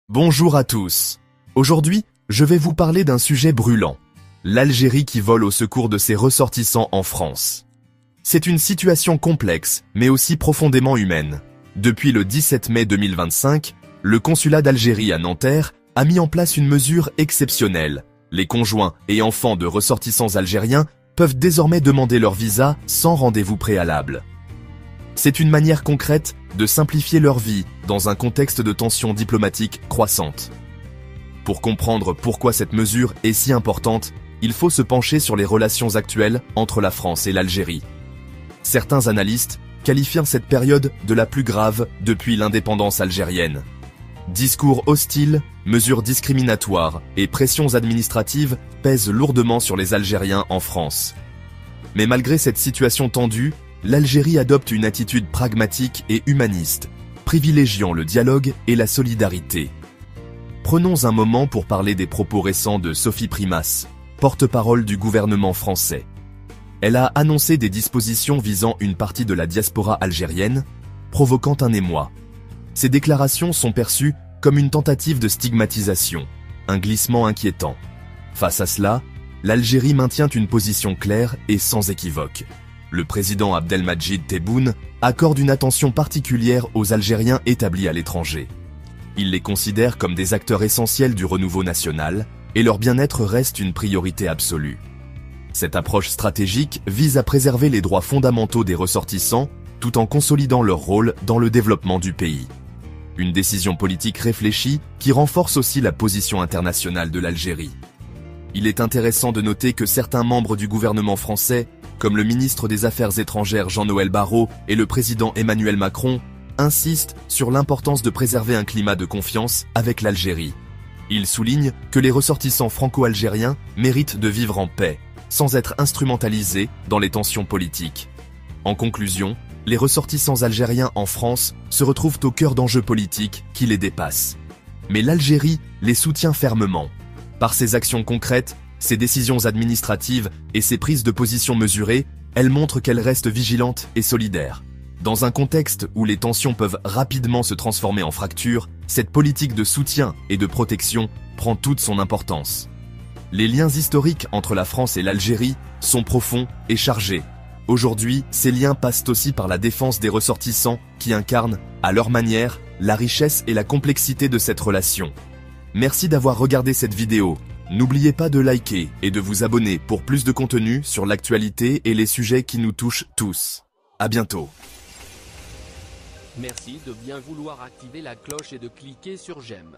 Bonjour à tous. Aujourd'hui, je vais vous parler d'un sujet brûlant. L'Algérie qui vole au secours de ses ressortissants en France. C'est une situation complexe, mais aussi profondément humaine. Depuis le 17 mai 2025, le consulat d'Algérie à Nanterre a mis en place une mesure exceptionnelle. Les conjoints et enfants de ressortissants algériens peuvent désormais demander leur visa sans rendez-vous préalable. C'est une manière concrète de simplifier leur vie dans un contexte de tensions diplomatiques croissantes. Pour comprendre pourquoi cette mesure est si importante, il faut se pencher sur les relations actuelles entre la France et l'Algérie. Certains analystes qualifient cette période de la plus grave depuis l'indépendance algérienne. Discours hostiles, mesures discriminatoires et pressions administratives pèsent lourdement sur les Algériens en France. Mais malgré cette situation tendue, l'Algérie adopte une attitude pragmatique et humaniste, privilégiant le dialogue et la solidarité. Prenons un moment pour parler des propos récents de Sophie Primas, porte-parole du gouvernement français. Elle a annoncé des dispositions visant une partie de la diaspora algérienne, provoquant un émoi. Ces déclarations sont perçues comme une tentative de stigmatisation, un glissement inquiétant. Face à cela, l'Algérie maintient une position claire et sans équivoque. Le président Abdelmadjid Tebboune accorde une attention particulière aux Algériens établis à l'étranger. Il les considère comme des acteurs essentiels du renouveau national et leur bien-être reste une priorité absolue. Cette approche stratégique vise à préserver les droits fondamentaux des ressortissants tout en consolidant leur rôle dans le développement du pays. Une décision politique réfléchie qui renforce aussi la position internationale de l'Algérie. Il est intéressant de noter que certains membres du gouvernement français, comme le ministre des Affaires étrangères Jean-Noël Barrot et le président Emmanuel Macron, insistent sur l'importance de préserver un climat de confiance avec l'Algérie. Ils soulignent que les ressortissants franco-algériens méritent de vivre en paix, sans être instrumentalisés dans les tensions politiques. En conclusion, les ressortissants algériens en France se retrouvent au cœur d'enjeux politiques qui les dépassent. Mais l'Algérie les soutient fermement. Par ses actions concrètes, ses décisions administratives et ses prises de position mesurées, elle montre qu'elle reste vigilante et solidaire. Dans un contexte où les tensions peuvent rapidement se transformer en fractures, cette politique de soutien et de protection prend toute son importance. Les liens historiques entre la France et l'Algérie sont profonds et chargés. Aujourd'hui, ces liens passent aussi par la défense des ressortissants qui incarnent, à leur manière, la richesse et la complexité de cette relation. Merci d'avoir regardé cette vidéo. N'oubliez pas de liker et de vous abonner pour plus de contenu sur l'actualité et les sujets qui nous touchent tous. À bientôt. Merci de bien vouloir activer la cloche et de cliquer sur j'aime.